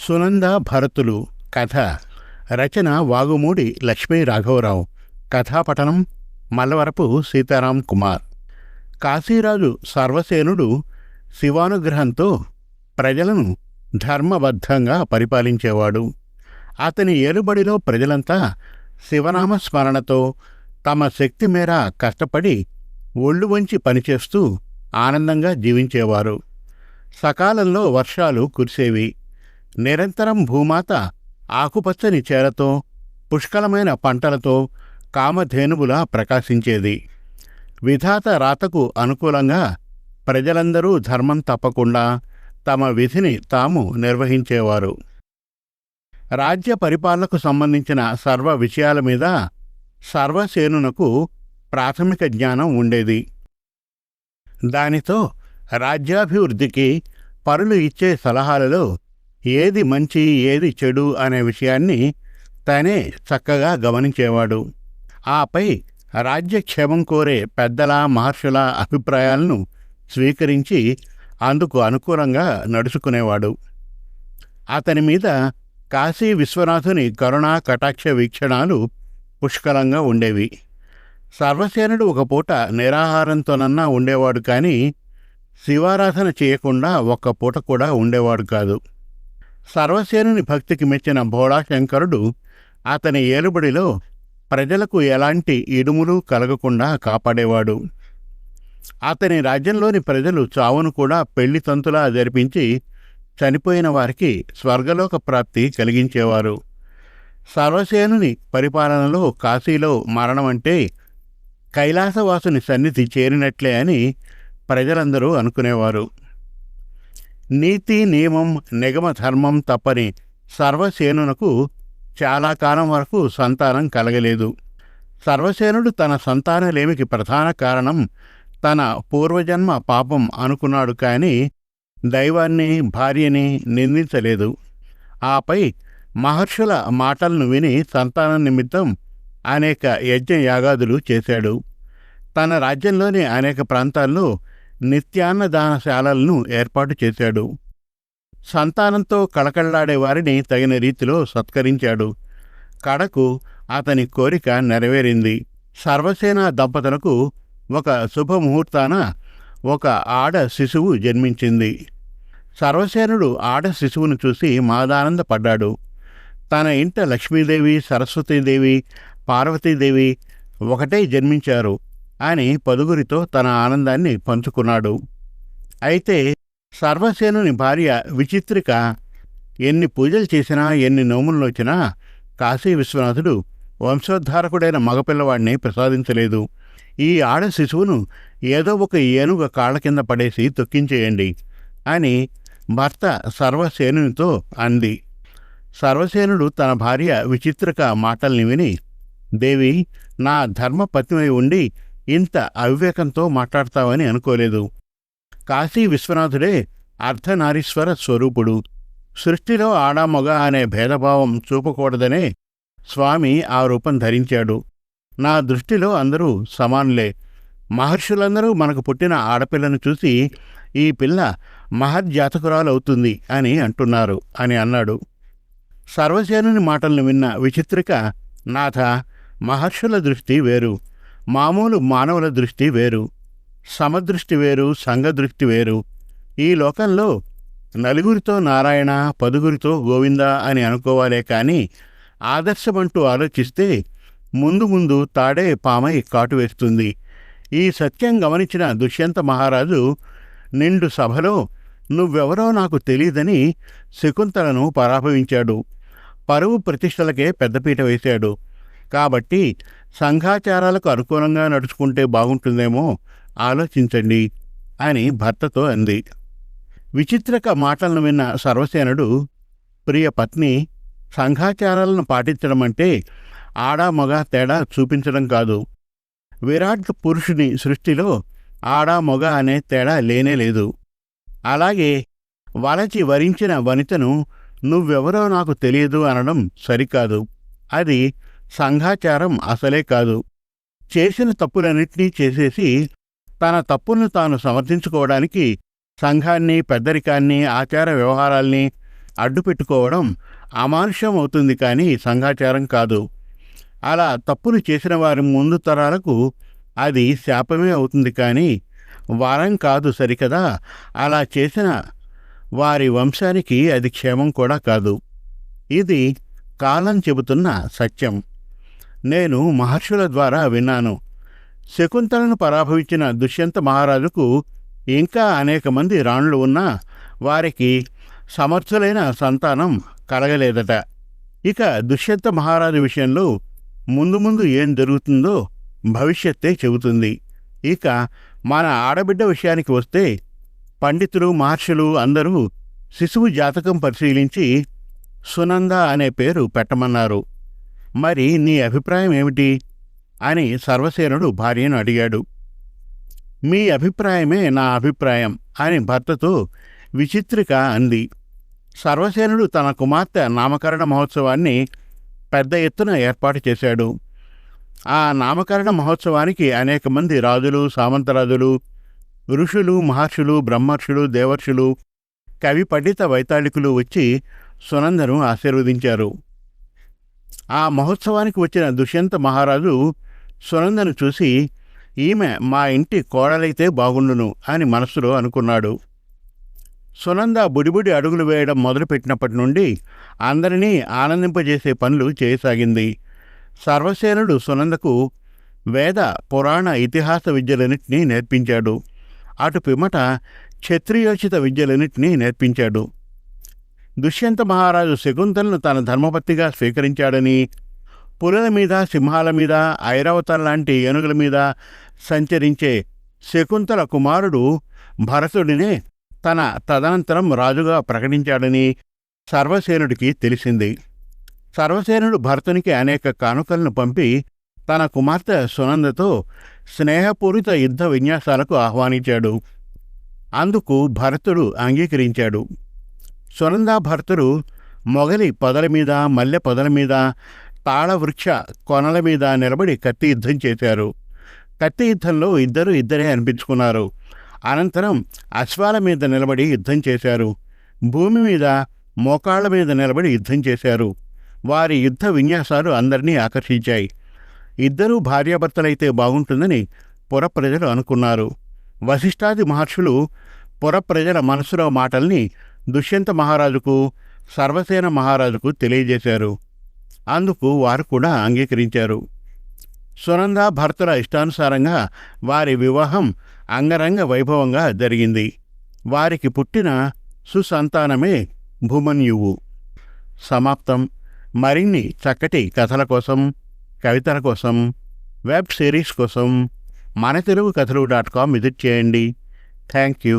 సునంద భరతులు కథ రచన వాగుమూడి లక్ష్మీ రాఘవరావు. కథాపఠనం మల్లవరపు సీతారాం కుమార్. కాశీరాజు సర్వసేనుడు శివానుగ్రహంతో ప్రజలను ధర్మబద్ధంగా పరిపాలించేవాడు. అతని ఏలుబడిలో ప్రజలంతా శివనామస్మరణతో తమ శక్తి మేర కష్టపడి ఒళ్ళు వంచి పనిచేస్తూ ఆనందంగా జీవించేవారు. సకాలంలో వర్షాలు కురిసేవి. నిరంతరం భూమాత ఆకుపచ్చని చేలతో పుష్కలమైన పంటలతో కామధేనువులా ప్రకాశించేది. విధాత రాతకు అనుకూలంగా ప్రజలందరూ ధర్మం తప్పకుండా తమ విధిని తాము నిర్వహించేవారు. రాజ్య పరిపాలనకు సంబంధించిన సర్వ విషయాల మీద సర్వసేనునకు ప్రాథమిక జ్ఞానం ఉండేది. దానితో రాజ్యాభివృద్ధికి పరులు ఇచ్చే సలహాలలో ఏది మంచి ఏది చెడు అనే విషయాన్ని తనే చక్కగా గమనించేవాడు. ఆపై రాజ్యక్షేమం కోరే పెద్దల మహర్షుల అభిప్రాయాలను స్వీకరించి అందుకు అనుకూలంగా నడుచుకునేవాడు. అతని మీద కాశీ విశ్వనాథుని కరుణా కటాక్ష వీక్షణాలు పుష్కలంగా ఉండేవి. సర్వసేనుడు ఒక పూట నిరాహారంతోనన్నా ఉండేవాడు, కానీ శివారాధన చేయకుండా ఒక్క పూట కూడా ఉండేవాడు కాదు. సర్వసేనుని భక్తికి మెచ్చిన భోళాశంకరుడు అతని ఏలుబడిలో ప్రజలకు ఎలాంటి ఇడుములు కలగకుండా కాపాడేవాడు. అతని రాజ్యంలోని ప్రజలు చావును కూడా పెళ్లి తంతులా జరిపించి చనిపోయిన వారికి స్వర్గలోక ప్రాప్తి కలిగించేవారు. సర్వసేనుని పరిపాలనలో కాశీలో మరణం అంటే కైలాసవాసుని సన్నిధి చేరినట్లే అని ప్రజలందరూ అనుకునేవారు. నీతి నియమం నిగమ ధర్మం తప్పని సర్వసేనునకు చాలా కాలం వరకు సంతానం కలగలేదు. సర్వసేనుడు తన సంతానలేమికి ప్రధాన కారణం తన పూర్వజన్మ పాపం అనుకున్నాడు, కానీ దైవాన్ని భార్యని నిందించలేదు. ఆపై మహర్షుల మాటలను విని సంతానం నిమిత్తం అనేక యజ్ఞయాగాదులు చేశాడు. తన రాజ్యంలోని అనేక ప్రాంతాల్లో నిత్యాన్నదానశాలలను ఏర్పాటు చేశాడు. సంతానంతో కళకళ్లాడే వారిని తగిన రీతిలో సత్కరించాడు. కడకు అతని కోరిక నెరవేరింది. సర్వసేన దంపతులకు ఒక శుభముహూర్తాన ఒక ఆడ శిశువు జన్మించింది. సర్వసేనుడు ఆడ శిశువును చూసి మాదానందపడ్డాడు. తన ఇంట లక్ష్మీదేవి, సరస్వతీదేవి, పార్వతీదేవి ఒకటే జన్మించారు అని పదుగురితో తన ఆనందాన్ని పంచుకున్నాడు. అయితే సర్వసేనుని భార్య విచిత్రిక ఎన్ని పూజలు చేసినా ఎన్ని నోములు వచ్చినా కాశీ విశ్వనాథుడు వంశోద్ధారకుడైన మగపిల్లవాడిని ప్రసాదించలేదు. ఈ ఆడ శిశువును ఏదో ఒక ఏనుగ కాళ్ల కింద పడేసి తొక్కించేయండి అని భర్త సర్వసేనునితో అంది. సర్వసేనుడు తన భార్య విచిత్రిక మాటల్ని విని, దేవి, నా ధర్మపత్నివై ఉండి ఇంత అవివేకంతో మాట్లాడతావని అనుకోలేదు. కాశీ విశ్వనాథుడే అర్ధనారీశ్వర స్వరూపుడు. సృష్టిలో ఆడామొగ అనే భేదభావం చూపకూడదనే స్వామి ఆ రూపం ధరించాడు. నా దృష్టిలో అందరూ సమానులే. మహర్షులందరూ మనకు పుట్టిన ఆడపిల్లను చూసి ఈ పిల్ల మహర్జాతకురాలవుతుంది అని అంటున్నారు అని అన్నాడు. సర్వసేనుని మాటలను విన్న విచిత్రిక, నాథ, మహర్షుల దృష్టి వేరు, మామూలు మానవుల దృష్టి వేరు, సమదృష్టి వేరు, సంఘదృష్టి వేరు. ఈ లోకంలో నలుగురితో నారాయణ, పదుగురితో గోవింద అని అనుకోవాలే, కానీ ఆదర్శమంటూ ఆలోచిస్తే ముందు ముందు తాడే పామై కాటు వేస్తుంది. ఈ సత్యం గమనించిన దుష్యంత మహారాజు నిండు సభలో నువ్వెవరో నాకు తెలీదని శకుంతలను పరాభవించాడు. పరువు ప్రతిష్టలకే పెద్దపీట వేశాడు. కాబట్టి సంఘాచారాలకు అనుకూలంగా నడుచుకుంటే బాగుంటుందేమో ఆలోచించండి అని భర్తతో అంది. విచిత్రక మాటలను విన్న సర్వసేనుడు, ప్రియ పత్ని, సంఘాచారాలను పాటించడం అంటే ఆడా మగ తేడా చూపించడం కాదు. విరాట్ పురుషుని సృష్టిలో ఆడా మగ అనే తేడా లేనేలేదు. అలాగే వలచి వరించిన వనితను నువ్వెవరో నాకు తెలియదు అనడం సరికాదు. అది సంఘాచారం అసలే కాదు. చేసిన తప్పులన్నింటినీ చేసేసి తన తప్పులను తాను సమర్థించుకోవడానికి సంఘాన్ని, పెద్దరికాన్ని, ఆచార వ్యవహారాల్ని అడ్డు పెట్టుకోవడం అమానుష్యం అవుతుంది, కానీ సంఘాచారం కాదు. అలా తప్పులు చేసిన వారి ముందు తరాలకు అది శాపమే అవుతుంది, కానీ వరం కాదు. సరికదా? అలా చేసిన వారి వంశానికి అది క్షేమం కూడా కాదు. ఇది కాలం చెబుతున్న సత్యం. నేను మహర్షుల ద్వారా విన్నాను. శకుంతలను పరాభవించిన దుష్యంత మహారాజుకు ఇంకా అనేక మంది రాణులు ఉన్నా వారికి సమర్థులైన సంతానం కలగలేదట. ఇక దుష్యంత మహారాజు విషయంలో ముందు ముందు ఏం జరుగుతుందో భవిష్యత్తే చెబుతుంది. ఇక మన ఆడబిడ్డ విషయానికి వస్తే పండితులు, మహర్షులు అందరూ శిశువు జాతకం పరిశీలించి సునంద అనే పేరు పెట్టమన్నారు. మరి నీ అభిప్రాయం ఏమిటి అని సర్వసేనుడు భార్యను అడిగాడు. మీ అభిప్రాయమే నా అభిప్రాయం అని భర్తతో విచిత్రిక అంది. సర్వసేనుడు తన కుమార్తె నామకరణ మహోత్సవాన్ని పెద్ద ఎత్తున ఏర్పాటు చేశాడు. ఆ నామకరణ మహోత్సవానికి అనేక మంది రాజులు, సామంతరాజులు, ఋషులు, మహర్షులు, బ్రహ్మర్షులు, దేవర్షులు, కవి, పండిత, వైతాళికులు వచ్చి సునందను ఆశీర్వదించారు. ఆ మహోత్సవానికి వచ్చిన దుష్యంత మహారాజు సునందను చూసి, ఈమె మా ఇంటి కోడలైతే బాగుండును అని మనస్సులో అనుకున్నాడు. సునంద బుడిబుడి అడుగులు వేయడం మొదలుపెట్టినప్పటి నుండి అందరినీ ఆనందింపజేసే పనులు చేయసాగింది. సర్వసేనుడు సునందకు వేద, పురాణ, ఇతిహాస విద్యలన్నింటినీ నేర్పించాడు. అటు పిమ్మట క్షత్రియోచిత విద్యలన్నింటినీ నేర్పించాడు. దుష్యంత మహారాజు శకుంతలను తన ధర్మపత్నిగా స్వీకరించాడని, పులుల మీద, సింహాల మీద, ఐరావతం లాంటి ఏనుగుల మీద సంచరించే శకుంతల కుమారుడు భరతుడినే తన తదనంతరం రాజుగా ప్రకటించాడని సర్వసేనుడికి తెలిసింది. సర్వసేనుడు భరతునికి అనేక కానుకలను పంపి తన కుమార్తె సునందతో స్నేహపూరిత యుద్ధ విన్యాసాలకు ఆహ్వానించాడు. అందుకు భరతుడు అంగీకరించాడు. సునంద భరతుడు మొగలి పొదల మీద, మల్లె పొదల మీద, తాళవృక్ష కొనల మీద నిలబడి కత్తి యుద్ధం చేశారు. కత్తి యుద్ధంలో ఇద్దరే అనిపించుకున్నారు. అనంతరం అశ్వాల మీద నిలబడి యుద్ధం చేశారు. భూమి మీద, మోకాళ్ల మీద నిలబడి యుద్ధం చేశారు. వారి యుద్ధ విన్యాసాలు అందరినీ ఆకర్షించాయి. ఇద్దరూ భార్యాభర్తలైతే బాగుంటుందని పురప్రజలు అనుకున్నారు. వశిష్ఠాది మహర్షులు పురప్రజల మనసులో మాటల్ని దుష్యంత మహారాజుకు, సర్వసేన మహారాజుకు తెలియజేశారు. అందుకు వారు కూడా అంగీకరించారు. సునంద భర్తల ఇష్టానుసారంగా వారి వివాహం అంగరంగ వైభవంగా జరిగింది. వారికి పుట్టిన సుసంతానమే భూమన్యువు. సమాప్తం. మరిన్ని చక్కటి కథల కోసం, కవితల కోసం, వెబ్ సిరీస్ కోసం మన తెలుగు కథలు.com విజిట్ చేయండి. Thank you.